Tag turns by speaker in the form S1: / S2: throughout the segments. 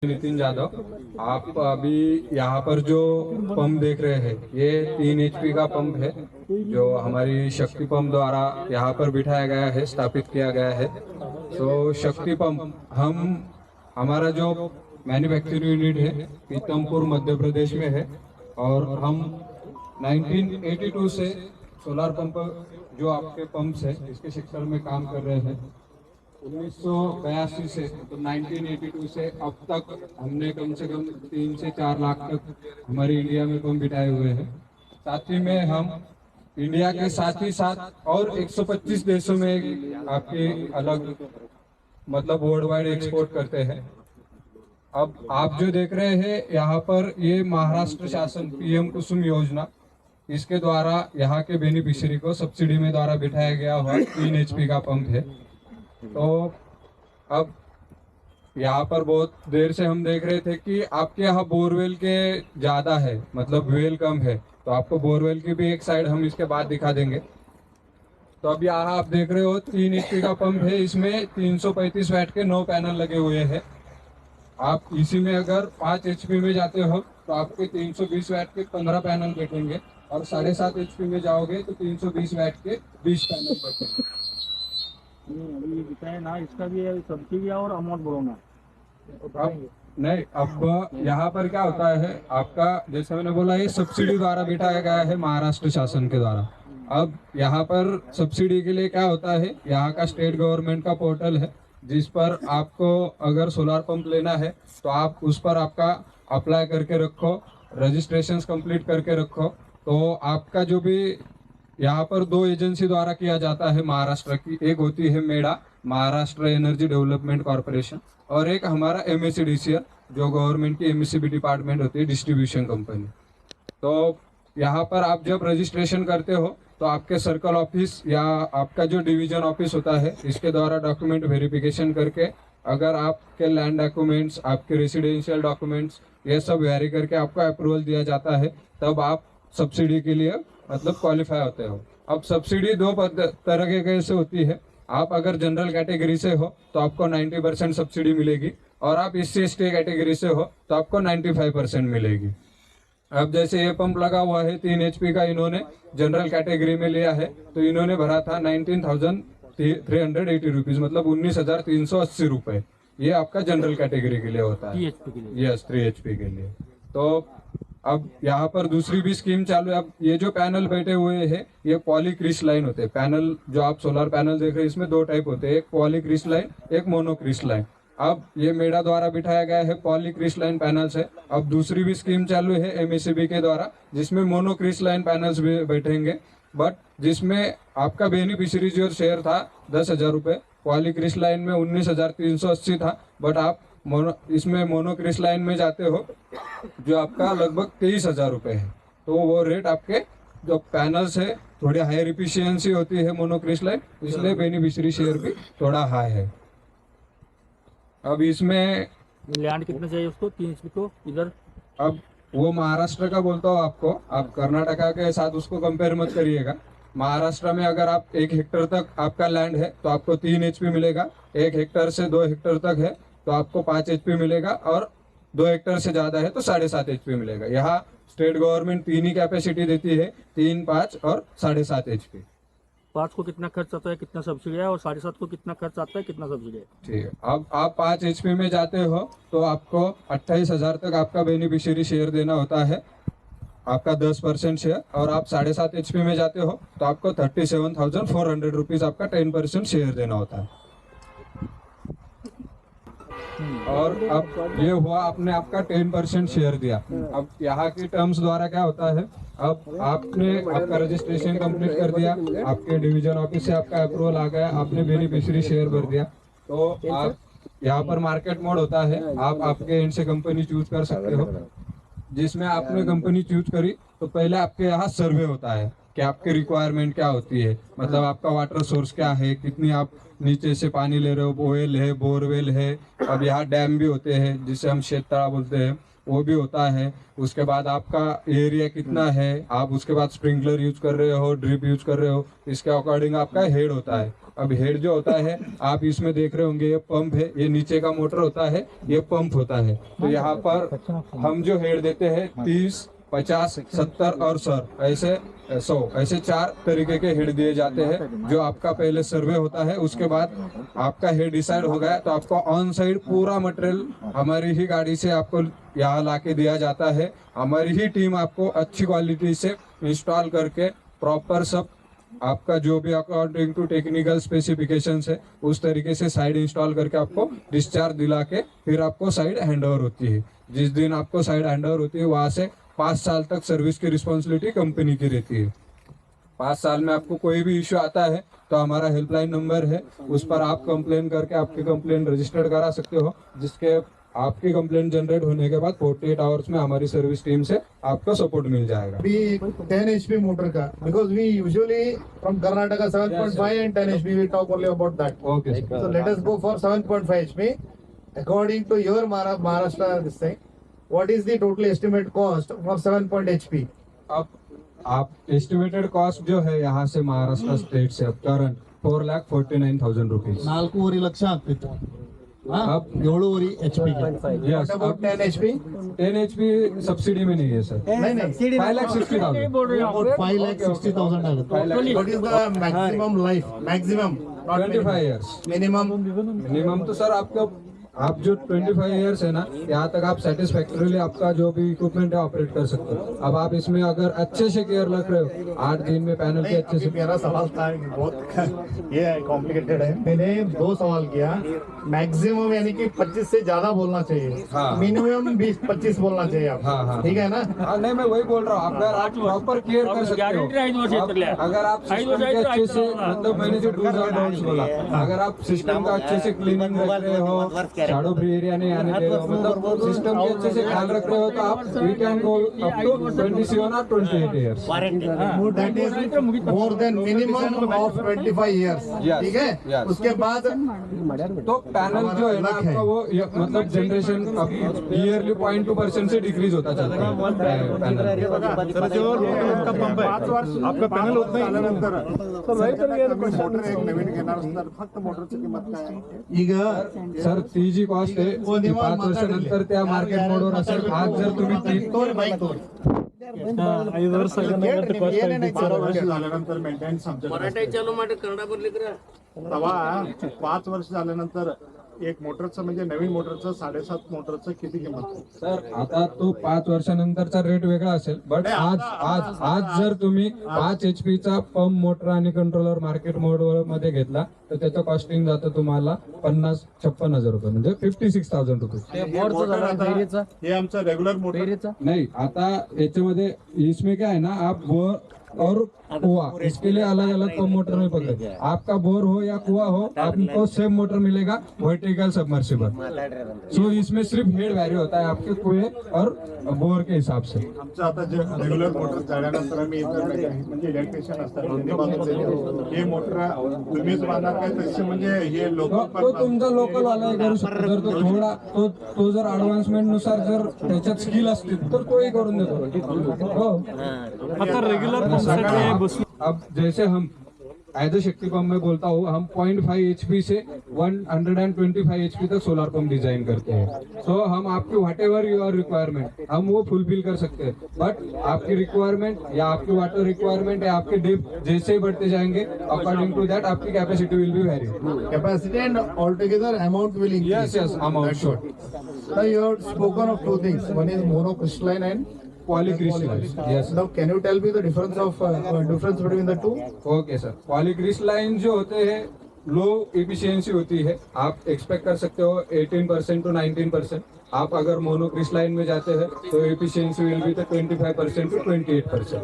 S1: नितिन यादव। आप अभी यहाँ पर जो पंप देख रहे हैं ये 3 HP का पंप है जो हमारी शक्ति पंप द्वारा यहाँ पर बिठाया गया है, स्थापित किया गया है। तो शक्ति पंप हमारा जो मैन्युफैक्चरिंग यूनिट है पीतमपुर मध्य प्रदेश में है और हम 1982 से सोलर पंप जो आपके पंप्स है इसके सेक्टर में काम कर रहे हैं। 1982 से तो 1982 से अब तक हमने कम से कम 3 से 4 लाख तक हमारे इंडिया में पंप बिठाए हुए हैं। साथ ही में हम इंडिया के साथ ही साथ और 125 देशों में आपके अलग मतलब वर्ल्ड वाइड एक्सपोर्ट करते हैं। अब आप जो देख रहे हैं यहाँ पर ये महाराष्ट्र शासन पीएम कुसुम योजना इसके द्वारा यहाँ के बेनिफिशियरी को सब्सिडी में द्वारा बिठाया गया हुआ 3 HP का पंप है। तो अब यहाँ पर बहुत देर से हम देख रहे थे कि आपके यहाँ बोरवेल के ज़्यादा है, मतलब वेल कम है, तो आपको बोरवेल की भी एक साइड हम इसके बाद दिखा देंगे। तो अब यहाँ आप देख रहे हो 3 HP का पंप है, इसमें 335 वाट के 9 पैनल लगे हुए हैं। आप इसी में अगर 5 HP में जाते हो तो आपके 320 वाट के 15 पैनल बैठेंगे और 7.5 HP में जाओगे तो 320 वाट के 20 पैनल बैठेंगे।
S2: अभी बताए ना, इसका भी सब्सिडी और अमाउंट बढ़ाना
S1: अब नहीं, अब यहाँ पर क्या होता है आपका, जैसे मैंने बोला ये सब्सिडी द्वारा बिठाया गया है महाराष्ट्र शासन के द्वारा। अब यहाँ पर सब्सिडी के लिए क्या होता है, यहाँ का स्टेट गवर्नमेंट का पोर्टल है जिस पर आपको अगर सोलर पंप लेना है तो आप उस पर आपका अप्लाई करके रखो, रजिस्ट्रेशन कंप्लीट करके रखो। तो आपका जो भी यहाँ पर 2 एजेंसी द्वारा किया जाता है महाराष्ट्र की, एक होती है मेडा महाराष्ट्र एनर्जी डेवलपमेंट कॉर्पोरेशन और एक हमारा MSEDCL जो गवर्नमेंट की MSCB डिपार्टमेंट होती है, डिस्ट्रीब्यूशन कंपनी। तो यहाँ पर आप जब रजिस्ट्रेशन करते हो तो आपके सर्कल ऑफिस या आपका जो डिवीजन ऑफिस होता है इसके द्वारा डॉक्यूमेंट वेरिफिकेशन करके अगर आपके लैंड डॉक्यूमेंट्स, आपके रेसिडेंशियल डॉक्यूमेंट्स ये सब वेरी करके आपको अप्रूवल दिया जाता है, तब आप सब्सिडी के लिए मतलब क्वालिफाई होते हो। अब सब्सिडी 2 तरह के कैसे होती है, आप अगर जनरल कैटेगरी से हो तो आपको 90% सब्सिडी मिलेगी और आप SC/ST कैटेगरी से हो तो आपको 95% मिलेगी। अब जैसे ये पंप लगा हुआ है 3 HP का, इन्होंने जनरल कैटेगरी में लिया है तो इन्होंने भरा था 19,380 रुपीज, मतलब 19,380 रुपए। ये आपका जनरल कैटेगरी के लिए होता है, यस 3 HP के लिए। तो अब यहाँ पर दूसरी भी स्कीम चालू है। अब ये जो पैनल बैठे हुए हैं ये पॉलीक्रिस्टलाइन होते हैं पैनल, जो आप सोलर पैनल देख रहे हैं इसमें 2 टाइप होते हैं, एक पॉलीक्रिस्टलाइन एक मोनोक्रिस्टलाइन। अब ये मेडा द्वारा बिठाया गया है पॉलीक्रिस्टलाइन पैनल्स है। अब दूसरी भी स्कीम चालू है MSCB के द्वारा जिसमें मोनोक्रिस्टलाइन पैनल्स भी बैठेंगे, बट जिसमें आपका बेनिफिशियरी जो शेयर था 10,000 रुपये, पॉलीक्रिस्टलाइन में 19,380 था, बट आप इसमें मोनोक्रिस्टलाइन में जाते हो जो आपका लगभग 23,000 रुपये है। तो वो रेट आपके जो पैनल्स है थोड़ी हायर एफिशिएंसी होती है मोनोक्रिस्टलाइन, इसलिए बेनिफिशियरी शेयर भी थोड़ा हाई है। अब इसमें
S2: लैंड कितना चाहिए उसको 3 HP को इधर?
S1: अब वो महाराष्ट्र का बोलता हूँ आपको, आप कर्नाटका के साथ उसको कंपेयर मत करिएगा। महाराष्ट्र में अगर आप 1 हेक्टेयर तक आपका लैंड है तो आपको 3 HP मिलेगा, 1 हेक्टेयर से 2 हेक्टेयर तक है तो आपको 5 HP मिलेगा और 2 हेक्टेयर से ज्यादा है तो 7.5 HP मिलेगा। यहाँ स्टेट गवर्नमेंट 3 ही कैपेसिटी देती है, 3, 5 और 7.5 HP।
S2: 5 को कितना खर्च आता है, कितना सब्सिडी है, और 7.5 को कितना खर्च आता है, कितना सब्सिडी है?
S1: ठीक है, अब आप 5 HP में जाते हो तो आपको 28,000 तक आपका बेनिफिशियरी शेयर देना होता है, आपका 10% शेयर। और आप 7.5 HP में जाते हो तो आपको 37,400 रुपीज आपका 10% शेयर देना होता है। और अब ये हुआ आपने आपका 10% शेयर दिया। अब यहाँ की टर्म्स द्वारा क्या होता है, अब आपने आपका रजिस्ट्रेशन कंप्लीट कर दिया, आपके डिवीजन ऑफिस से आपका अप्रूवल आ गया, आपने बेनिफिशियरी शेयर भर दिया, तो आप यहाँ पर मार्केट मोड होता है, आप आपके एंड से कंपनी चूज कर सकते हो। जिसमें आपने कंपनी चूज करी तो पहले आपके यहाँ सर्वे होता है कि आपकी रिक्वायरमेंट क्या होती है, मतलब आपका वाटर सोर्स क्या है, कितनी आप नीचे से पानी ले रहे हो, वेल है, बोरवेल है। अब यहाँ डैम भी होते हैं जिसे हम शेत तड़ा बोलते हैं, वो भी होता है। उसके बाद आपका एरिया कितना है, आप उसके बाद स्प्रिंकलर यूज कर रहे हो, ड्रिप यूज कर रहे हो, इसके अकॉर्डिंग आपका हेड होता है। अब हेड जो होता है आप इसमें देख रहे होंगे, ये पंप है, ये नीचे का मोटर होता है, ये पंप होता है। तो यहाँ पर हम जो हेड देते हैं 30, 50, 70 और 100 ऐसे 4 तरीके के हेड दिए जाते हैं। जो आपका पहले सर्वे होता है, उसके बाद आपका हेड डिसाइड हो गया तो आपको ऑन साइड पूरा मटेरियल हमारी ही गाड़ी से आपको यहाँ लाके दिया जाता है। हमारी ही टीम आपको अच्छी क्वालिटी से इंस्टॉल करके प्रॉपर सब आपका जो भी अकॉर्डिंग टू टेक्निकल स्पेसिफिकेशंस है उस तरीके से साइड इंस्टॉल करके आपको डिस्चार्ज दिला के फिर आपको साइड हैंड ओवर होती है। जिस दिन आपको साइड हैंड ओवर होती है वहां से 5 साल तक सर्विस की रिस्पॉन्सिबिलिटी कंपनी की रहती है। 5 साल में आपको कोई भी इश्यू आता है तो हमारा हेल्पलाइन नंबर है, उस पर आप कंप्लेन करके आपकी कंप्लेन रजिस्टर्ड करा सकते हो, जिसके आपकी कंप्लेन जनरेट होने के बाद 48 आवर्स में हमारी सर्विस टीम से आपको सपोर्ट मिल जाएगा।
S3: be 10 HP motor car because we usually from Karnataka 7.5 and 10 HP we talk only about that.
S1: Okay sir.
S3: So let us go for 7.5 HP. According to your Maharashtra this thing, what is the total estimate cost for 7.0 HP?
S1: अब आप estimated cost जो है यहाँ से Maharashtra state से अब current 4,49,000 rupees.
S4: 4 lakh ಆಗ್ತಿತ್ತು
S1: अब
S4: 7 HP
S1: यस,
S3: What about
S1: अब
S3: 10 HP?
S1: 10 HP सब्सिडी में नहीं है सर।
S3: नहीं
S1: 5,60,000।
S2: बोल रहे हैं आप।
S4: 5,60,000 ಆಗುತ್ತೆ
S1: 5,00,000
S3: What is the maximum life? Maximum, not
S1: 25 years।
S3: minimum.
S1: Minimum तो सर आपका आप जो 25 इयर्स है ना, यहाँ तक आप सेटिस्फैक्टरीली आपका जो भी इक्विपमेंट है ऑपरेट कर सकते हो। अब आप इसमें अगर अच्छे से केयर रख रहे हो, 8 दिन में पैनल के अच्छे
S3: अभी
S1: से।
S3: मेरा सवाल था बहुत ये कॉम्प्लिकेटेड है। मैंने 2 सवाल किया। मैक्सिमम यानी कि 25 से ज्यादा बोलना चाहिए,
S1: हाँ।
S3: मिनिमम 20-25 बोलना चाहिए आप,
S1: हाँ, हाँ,
S3: ठीक है ना?
S1: हाँ, नहीं मैं वही बोल रहा हूँ, अगर आप प्रॉपर केयर कर सकते
S2: guarantee है 5 वर्ष
S1: हो,
S2: इतने।
S1: अगर आप
S2: 5
S1: सिस्टम
S2: वर्ष
S1: के अच्छे से,
S2: होगा।
S1: मतलब मैंने जो डूज और डोंट्स बोला, अगर आप सिस्टम का अच्छे से क्लीनिंग रख रहे हो, शैडो फ्री एरिया नहीं आने दे रहे हो, मतलब सिस्टम के अच्छे से ख्याल रख रहे हो, तो आप we can go up to 27 और 28 years.
S3: That is more than minimum of 25 years,
S1: Yes,
S3: ठीक है?
S1: yes.
S3: उसके बाद
S1: तो पैनल जो है ना आपका वो मतलब जनरेशन अब ईयरली 0.2% से डिक्रीज होता चलता है पैनल।
S3: आपका पॅनल होत ಈಗ
S1: सर ती जी कॉस्ट आहे ती 5 वर्षानंतर त्या मार्केट मोडवर असेल। आज जर तुम्ही
S3: तोरी बाईक तोरी
S4: 5 ವರ್ಷ
S5: झाल्यानंतर मेंटेनन्स तेव्हा 5 वर्ष झाल्यानंतर एक मोटरचं म्हणजे नवीन मोटरचं 7.5 मोटरचं किती किंमत आहे?
S1: सर आता तो 5 वर्षानंतरचा रेट वेगळा असेल, बट आज जर तुम्ही 5 HP चा पंप मोटर आणि कंट्रोलर मार्केट मोड मध्ये घेतला तर त्याचं कॉस्टिंग जातं तुम्हाला 50-56,000 रुपये, म्हणजे 56,000 रुपये।
S5: हे आमचं रेग्युलर मोटर
S1: नहीं, आता याच्यामध्ये इसमें क्या है ना, आप बोर और कुआ इसके लिए अलग अलग पंप मोटर में पकड़े। आपका बोर हो या कुआ हो, आपको सेम मोटर मिलेगा, वर्टिकल सबमर्सिबल। सो इसमें सिर्फ हेड वैरी होता है आपके कुएं और बोर के हिसाब से।
S5: आमचं आता जे रेग्युलर मोटर झाल्यानंतर आम्ही इतर म्हणजे इलेक्ट्रिशियन असतात त्यांनी बांधून देतो। हे मोटर तुम्हीच बांधणार काय तसे म्हणजे हे लोक
S1: तो तुमचा लोकल वाला करू शकतो। जर तो थोडा तो जर ऍडव्हान्समेंट नुसार जर त्याच्यात स्किल असतील तर तोही करून देतो। हो, अब जैसे हम एज ए शक्ति पंप में बोलता हूँ, हम 0.5 HP से 125 HP तक सोलर पंप डिजाइन करते हैं। सो हम आपकी व्हाट एवर योर रिक्वायरमेंट हम वो फुलफिल कर सकते हैं, बट आपकी रिक्वायरमेंट या आपकी वाटर रिक्वायरमेंट या आपके डेप्थ जैसे ही बढ़ते जाएंगे अकॉर्डिंग टू दैट आपकी capacity will be very.
S3: capacity and altogether amount will increase.
S1: Yes amount short
S3: Now you have spoken of 2 things. One is monocrystalline and
S1: polycrystalline. Yes
S3: now can you tell me the difference between the two?
S1: Okay sir, polycrystalline जो होते हैं लो efficiency होती है, आप expect कर सकते हो 18% to 19%। आप अगर मोनोक्रिस्टलाइन में जाते हैं तो efficiency will be 25% to 28%।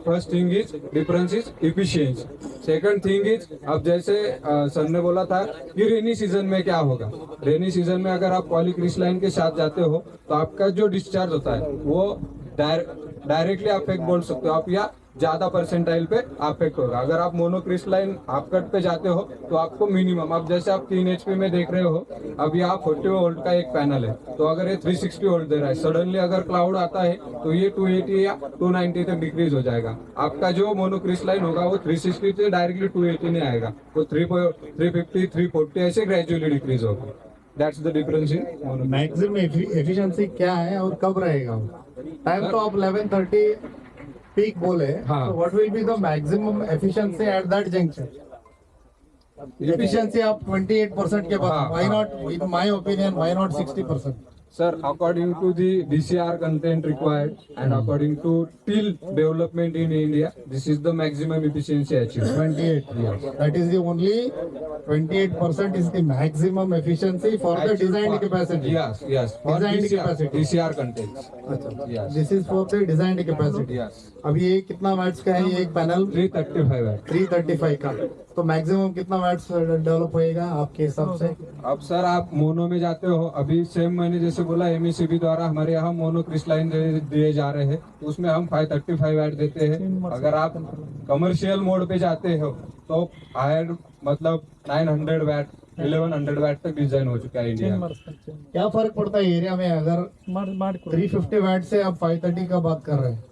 S1: First thing is difference is efficiency. Second thing is, अब जैसे सर ने बोला था कि रेनी सीजन में क्या होगा, रेनी सीजन में अगर आप पॉलीक्रिस्टलाइन के साथ जाते हो तो आपका जो डिस्चार्ज होता है वो डायरेक्टली आप एक बोल सकते हो आप, या ज्यादा परसेंटाइल पे अफेक्ट होगा। अगर आप मोनोक्रिस्टलाइन हाफ कट पे जाते हो तो आपको मिनिमम, अब जैसे आप 3 HP में देख रहे हो, अब यहाँ 40 वोल्ट का एक पैनल है, तो अगर ये 360 वोल्ट दे रहा है, सडनली अगर क्लाउड आता है तो ये 280 या 290 तक डिक्रीज हो जाएगा। आपका जो मोनोक्रिस्टलाइन होगा वो 360 से डायरेक्टली 280 में आएगा, तो 350 340 ऐसे ग्रेजुअली डिक्रीज होगा। That's the difference in
S3: maximum efficiency क्या है और कब रहेगा? टाइम तो आप 11:30 पीक बोले,
S1: हाँ।
S3: What will be the maximum efficiency at that junction? Efficiency आप 28% के बाद,
S1: हाँ,
S3: व्हाई
S1: हाँ।
S3: Not, in my opinion why not 60%?
S1: Sir, according to the DCR content required and according to till development in India, this is the maximum efficiency achieved.
S3: 28. That is the only 28% is the maximum efficiency for the designed capacity.
S1: Yes, yes. For
S3: Designed
S1: DCR,
S3: capacity.
S1: DCR contents. Yes.
S3: This is for the designed capacity.
S1: Yes.
S3: अब ये कितना watts का है ये एक panel?
S1: 335 है।
S3: 335 का। तो मैक्सिमम कितना वैट्स डेवलप होएगा आपके हिसाब से?
S1: अब सर आप मोनो में जाते हो, अभी सेम मैंने जैसे बोला MECB द्वारा हमारे यहाँ मोनो क्रिस्टलाइन दिए जा रहे हैं, तो उसमें हम 535 वैट देते हैं। अगर आप कमर्शियल मोड पे जाते हो तो हायर मतलब 900 वैट 1100 वैट तक डिजाइन हो चुका है इंडिया में।
S3: क्या फर्क पड़ता है एरिया में? अगर 350 वैट से आप 530 का बात कर रहे हैं,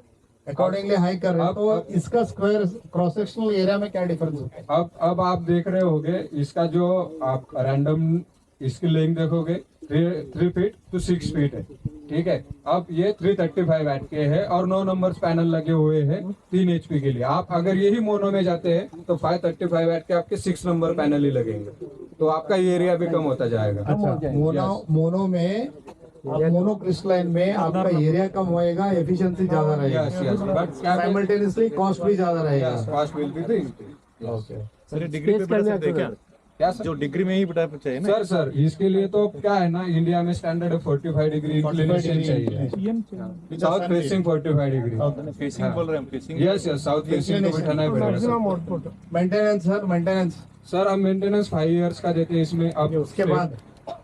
S3: अकॉर्डिंगली हाई कर रहे हैं, तो इसका स्क्वायर क्रॉस सेक्शनल एरिया में क्या डिफरेंस है?
S1: अब आप देख रहे होगे इसका जो आप रैंडम इसकी लेंथ देखोगे 3 फीट to 6 फीट है, ठीक है। अब ये 335 वैट के है और 9 नंबर्स पैनल लगे हुए हैं 3 HP के लिए। आप अगर यही मोनो में जाते हैं तो 535 वैट के आपके 6 नंबर पैनल ही लगेंगे, तो आपका एरिया भी कम होता जाएगा।
S3: अच्छा, मोनो में मोनो क्रिस्टलाइन में आपका एरिया कम होएगा, एफिशिएंसी ज्यादा रहेगा,
S1: yes yes, but
S3: simultaneously cost भी ज्यादा रहेगा।
S1: Cost will be the increase.
S6: Sir ये डिग्री पे बढ़ा सकते हैं क्या?
S1: क्या सर?
S6: जो डिग्री में ही बढ़ा चाहिए ना?
S1: सर इसके लिए तो क्या है ना, इंडिया में स्टैंडर्ड है 45 डिग्री इंक्लिनेशन चाहिए, साउथ फेसिंग 45 डिग्री।
S6: फेसिंग बोल रहे हैं, facing.
S1: Yes yes, south facing को बिठाना ही पड़ेगा sir.
S3: Maintenance sir, maintenance
S1: sir हम मेंटेनेंस 5 इयर्स का देते हैं इसमें। अब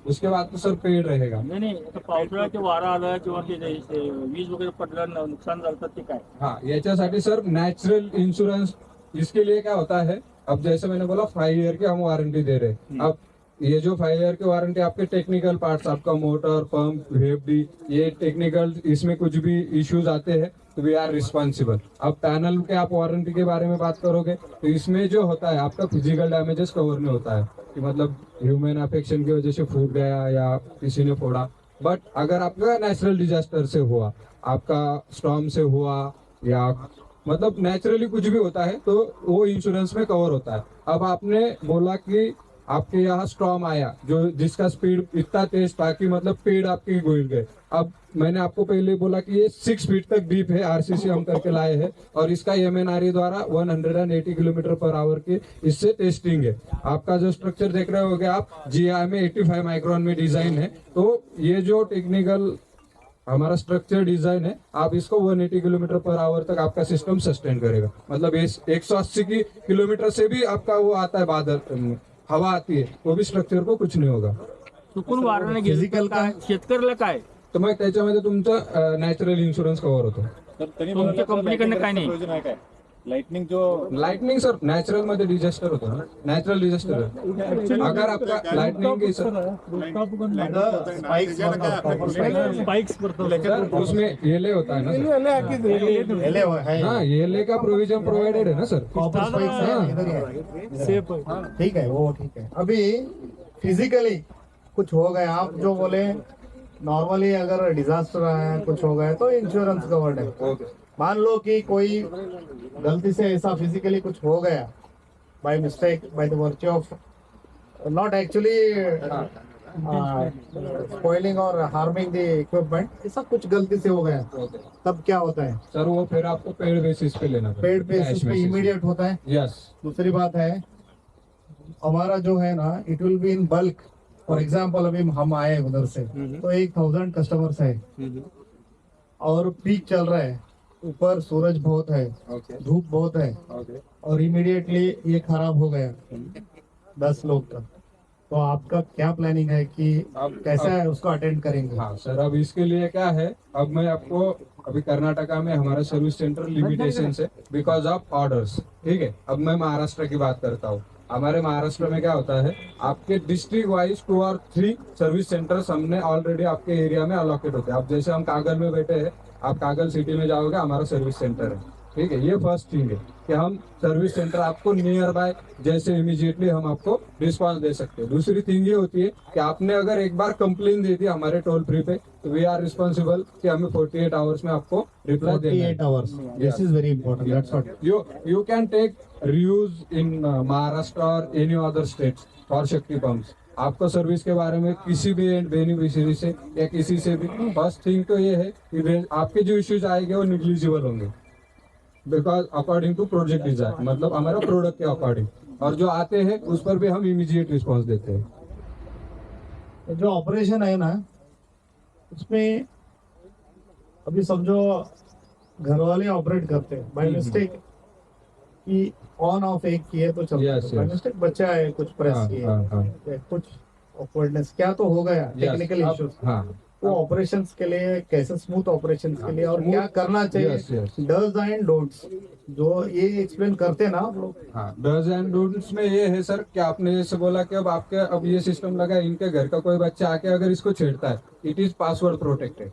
S1: उसके बाद तो सर पेड रहेगा।
S2: नाही आता पावसाळ्यात वारा आला किंवा ते वीज वगैरे पडलं नुकसान झालं तर ते काय?
S1: हाँ, याच्यासाठी सर नेचुरल इंश्योरेंस इसके लिए क्या होता है, अब जैसे मैंने बोला 5 ईयर की हम वारंटी दे रहे हैं। अब ये जो 5 ईयर की वारंटी आपके टेक्निकल पार्ट्स, आपका मोटर पंप VFD, ये टेक्निकल, इसमें कुछ भी इश्यूज आते हैं तो वी आर रिस्पॉन्सिबल। अब पैनल के आप वारंटी के बारे में बात करोगे तो इसमें जो होता है आपका फिजिकल डैमेजेस कवर नहीं होता है, कि मतलब ह्यूमन अफेक्शन की वजह से फूट गया या किसी ने फोड़ा। बट अगर आपका नेचुरल डिजास्टर से हुआ, आपका स्टॉर्म से हुआ, या मतलब नेचुरली कुछ भी होता है तो वो इंश्योरेंस में कवर होता है। अब आपने बोला कि आपके यहाँ स्टॉर्म आया जो जिसका स्पीड इतना तेज था कि मतलब पेड़ आपके गिर गए। अब मैंने आपको पहले बोला कि ये 6 फीट तक डीप है, RCC हम करके लाए हैं, और इसका MNRE द्वारा 180 किलोमीटर पर आवर की इससे टेस्टिंग है। आपका जो स्ट्रक्चर देख रहे होगे आप, GI में 85 माइक्रोन में डिजाइन है, तो ये जो टेक्निकल हमारा स्ट्रक्चर डिजाइन है, आप इसको 180 किलोमीटर पर आवर तक आपका सिस्टम सस्टेन करेगा। मतलब 180 किलोमीटर से भी आपका वो आता है बादल, हवा आती है, वो भी स्ट्रक्चर को कुछ नाही होगा।
S2: चुकून वाराने गेलं
S3: Physical
S2: तर काय शेतकऱ्याला काय?
S1: तर मग त्याच्यामध्ये तुमचं नॅचरल इन्शुरन्स कव्हर होतो।
S6: तर तरी
S2: तुमच्या कंपनीकडनं काय नाही?
S6: प्रयोजन आहे काय? लाइटनिंग जो
S1: लाइटनिंग सर नॅचरल मध्ये डिजास्टर होतो ना, नॅचरल डिजास्टर। अगर आपका लाइटनिंग की सर उसमें येले होता है ना सर, हाँ येले का प्रोविजन प्रोवाइडेड है ना सर।
S3: कॉपर स्पाइक्स है, इधर ही है। ठीक है, वो ठीक है। अभी फिजिकली कुछ हो गया, आप जो बोले नॉर्मली अगर डिजास्टर आया कुछ हो गया तो इंश्योरेंस कवर्ड है। मान लो कि कोई गलती से ऐसा फिजिकली कुछ हो गया, by mistake, by the virtue of not actually spoiling और हार्मिंग द इक्विपमेंट, ऐसा कुछ गलती से हो गया, तब क्या होता है?
S1: सर वो फिर आपको पेड बेसिस पे लेना पड़ेगा।
S3: पेड बेसिस पे इमीडिएट होता है।
S1: यस।
S3: दूसरी बात है, हमारा जो है ना, it will be in bulk. For example अभी हम आए उधर से तो 1000 कस्टमर्स है और पीक चल रहा है, ऊपर सूरज बहुत है, धूप बहुत है, और इमीडिएटली ये खराब हो गया 10 लोग का, तो आपका क्या प्लानिंग है कि आप कैसे उसको अटेंड करेंगे?
S1: हाँ सर, अब इसके लिए क्या है, अब मैं आपको अभी कर्नाटका में हमारा सर्विस सेंटर लिमिटेशन है बिकॉज ऑफ ऑर्डर्स। ठीक है, अब मैं महाराष्ट्र की बात करता हूँ। हमारे महाराष्ट्र में क्या होता है, आपके डिस्ट्रिक्ट वाइज 2 और 3 सर्विस सेंटर्स हमने ऑलरेडी आपके एरिया में अलोकेट होते हैं। अब जैसे हम कागल में बैठे हैं, आप कागल सिटी में जाओगे, हमारा सर्विस सेंटर है। ठीक है, ये फर्स्ट थिंग है कि हम सर्विस सेंटर आपको नियर बाय जैसे इमीडिएटली हम आपको रिस्पांस दे सकते हैं। दूसरी थिंग ये होती है कि आपने अगर एक बार कंप्लेन दे दी हमारे टोल फ्री पे, तो वी आर रिस्पॉन्सिबल कि हमें 48 आवर्स में आपको रिप्लाई देना
S4: 48 hours. This is very important. That's what.
S1: you can take reuse in Maharashtra or any other states for शक्ति पंप्स। आपको सर्विस के बारे में किसी भी बेनिफिशियरी से या किसी से भी फर्स्ट थिंग तो ये है कि आपके जो इश्यूज आएंगे वो निग्लिजिबल होंगे because according to project design, मतलब हमारा प्रोडक्ट के अकॉर्डिंग, और जो आते हैं उस पर भी हम इमीडिएट रिस्पॉन्स देते हैं।
S3: जो ऑपरेशन है ना, उसमें अभी समझो घर वाले ऑपरेट करते हैं बाय मिस्टेक कि ऑन ऑफ एक किए तो चलता
S1: Yes,
S3: है, बाय
S1: yes.
S3: मिस्टेक बच्चा है कुछ प्रेस
S1: हाँ,
S3: किए,
S1: हाँ, हाँ।
S3: या कुछ ऑकवर्डनेस क्या तो हो गया, टेक्निकल
S1: Yes,
S3: इश्यूज।
S1: हाँ,
S3: वो ऑपरेशंस के लिए कैसे स्मूथ ऑपरेशंस के लिए और
S1: Smooth-
S3: क्या करना चाहिए,
S1: Yes, yes.
S3: Does and don'ts, जो ये एक्सप्लेन करते हैं ना आप लोग।
S1: हाँ, डज एंड डोंट्स में ये है सर कि आपने जैसे बोला कि अब ये सिस्टम लगा, इनके घर का कोई बच्चा आके अगर इसको छेड़ता है, it is password protected.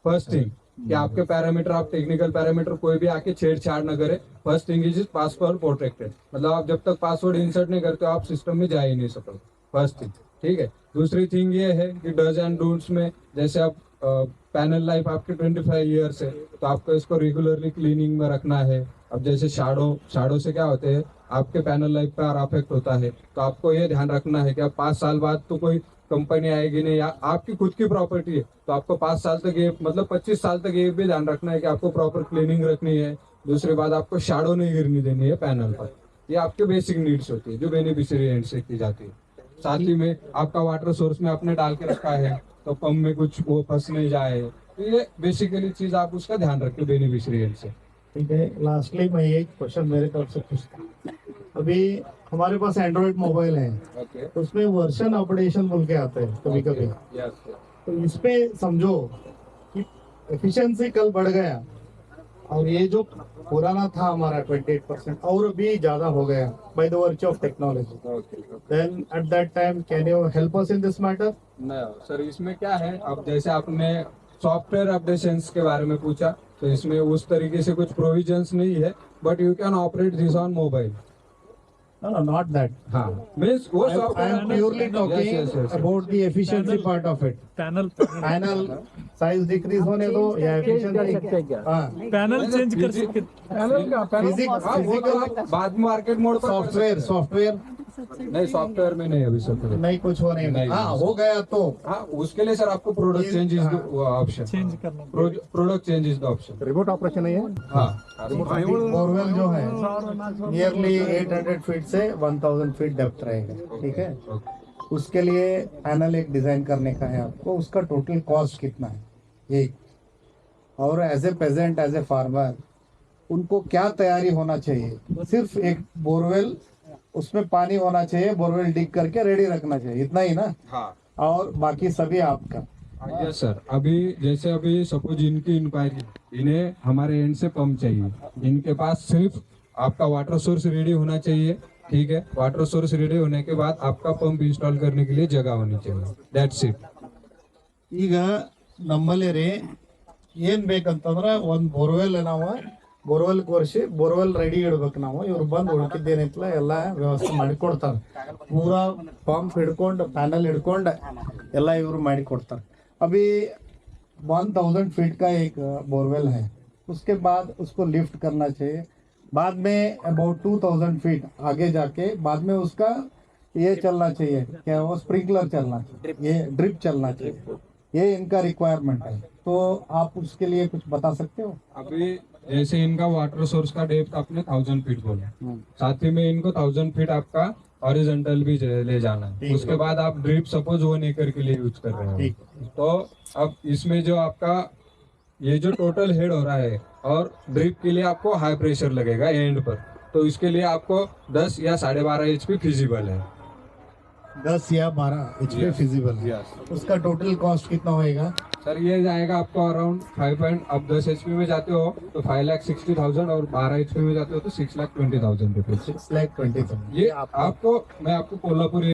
S1: First thing कि आपके पैरामीटर, आप टेक्निकल पैरामीटर कोई भी आके छेड़छाड़ न करे। First thing is password protected, मतलब आप जब तक पासवर्ड इंसर्ट नहीं करते हो आप सिस्टम में जा ही नहीं सकोगे। फर्स्ट थिंग, ठीक है। दूसरी थिंग ये है कि डज एंड डोंट्स में जैसे आप पैनल लाइफ आपकी 25 ईयर्स है, तो आपको इसको रेगुलरली क्लीनिंग में रखना है। अब जैसे शाडो से क्या होते हैं, आपके पैनल लाइफ पर अफेक्ट होता है, तो आपको ये ध्यान रखना है कि अब 5 साल बाद तो कोई कंपनी आएगी नहीं, या आपकी खुद की प्रॉपर्टी है, तो आपको 5 साल तक ये मतलब 25 साल तक ये भी ध्यान रखना है कि आपको प्रॉपर क्लीनिंग रखनी है। दूसरी बात, आपको शाडो नहीं गिरनी देनी है पैनल पर। ये आपके बेसिक नीड्स होती है जो बेनिफिशियरी एंड से की जाती है। साथ ही में आपका वाटर सोर्स में आपने डाल के रखा है तो पंप में कुछ वो फंस नहीं जाए, तो ये बेसिकली चीज आप उसका ध्यान रखें बेनिफिशियरी एंड से।
S3: ठीक है, लास्टली मैं एक क्वेश्चन मेरे तरफ से पूछता हूँ। अभी हमारे पास एंड्रॉइड मोबाइल है,
S1: ओके,
S3: उसमें वर्जन अपडेशन बोल के आता है कभी कभी,
S1: यस,
S3: तो इसपे समझो कि एफिशिएंसी कल बढ़ गया और ये जो पुराना था हमारा 28% और भी ज्यादा हो गया by the virtue of technology,
S1: okay.
S3: Then at that time can you help us in this matter?
S1: नहीं सर, इसमें क्या है, अब जैसे आपने सॉफ्टवेयर अपडेशंस के बारे में पूछा, तो इसमें उस तरीके से कुछ प्रोविजंस नहीं है, but you can operate this on mobile.
S3: No, no, not that.
S1: हाँ, मीन्स वो
S3: I am purely talking
S1: yes, yes.
S3: about the efficiency part of it.
S2: Panel
S3: panel size decrease होने दो या एफिशिएंसी, हाँ,
S2: पैनल चेंज कर सकते
S3: physical
S1: बाद में मार्केट मोड पर
S3: सॉफ्टवेयर
S1: नहीं, सॉफ्टवेयर में नहीं अभी सर।
S3: नहीं कुछ होने
S1: नहीं,
S3: हाँ हो गया तो
S1: हाँ, उसके लिए सर आपको product change is the option,
S2: change करना।
S1: Product change is the option.
S5: Remote operation है ये?
S1: हाँ,
S3: बोरवेल जो है नियरली 800 फीट से 1000 फीट डेप्थ रहेगा, ठीक है। उसके लिए पैनल एक डिजाइन करने का है आपको, उसका टोटल कॉस्ट कितना है एक, और as a peasant as a farmer उनको क्या तैयारी होना चाहिए। सिर्फ एक बोरवेल, उसमें पानी होना चाहिए, बोरवेल डिग करके रेडी रखना चाहिए, इतना ही ना,
S1: हाँ,
S3: और बाकी सभी आपका।
S1: Yes sir. अभी जैसे अभी सपोज इनकी इंक्वायरी, इन्हें हमारे एंड से पंप चाहिए, इनके पास सिर्फ आपका वाटर सोर्स रेडी होना चाहिए, ठीक है। वाटर सोर्स रेडी होने के बाद आपका पंप इंस्टॉल करने के लिए जगह होनी चाहिए, दैट्स इट।
S3: ಈಗ ನಮ್ಮಲ್ಲಿ ರೀ ಏನ್ ಬೇಕಂತಂದ್ರ ಒಂದ್ ಬೋರ್ವೆಲ್ ನಾವು ಬೋರ್ವೆಲ್ ಕೋರ್ಸಿ ಬೋರ್ವೆಲ್ ರೆಡಿ ಇಡ್ಬೇಕು ನಾವು, ಇವ್ರು ಬಂದು ಉಳ್ಕಿದ್ದೇನಿತ್ತಲ್ಲ ಎಲ್ಲ ವ್ಯವಸ್ಥೆ ಮಾಡಿಕೊಡ್ತಾರೆ, ಪೂರಾ ಪಂಪ್ ಹಿಡ್ಕೊಂಡು ಪ್ಯಾನಲ್ ಹಿಡ್ಕೊಂಡು ಎಲ್ಲ ಇವ್ರು ಮಾಡಿಕೊಡ್ತಾರೆ। अभी 1000 फीट का एक बोरवेल है, उसके बाद उसको लिफ्ट करना चाहिए, बाद में अबाउट 2000 फीट आगे जाके बाद में उसका ये चलना चाहिए, क्या वो स्प्रिंकलर चलना चाहिए, ये ड्रिप चलना चाहिए, ये इनका रिक्वायरमेंट है। तो आप उसके लिए कुछ बता सकते हो?
S1: अभी जैसे इनका वाटर सोर्स का डेप्थ आपने 1000 फीट बोला, साथ ही में इनको 1000 फीट आपका हॉरिजॉन्टल भी ले जाना है। उसके बाद आप ड्रिप सपोज 1 एकड़ के लिए यूज कर रहे
S3: ठीक।
S1: हो, तो अब इसमें जो आपका ये जो टोटल हेड हो रहा है, और ड्रिप के लिए आपको हाई प्रेशर लगेगा एंड पर, तो इसके लिए आपको 10 या 12.5 HP फिजिबल है।
S3: 10 या 12 HP फिजिबल है,
S1: Yes.
S3: उसका टोटल कॉस्ट कितना होएगा?
S1: सर ये जाएगा आपको अराउंड 5 अब 10 HP में जाते हो तो 5,60,000 और 12 HP में जाते हो तो 6,20,000 रुपीज।
S3: 6,20,000।
S1: ये आपको मैं आपको कोल्हापुर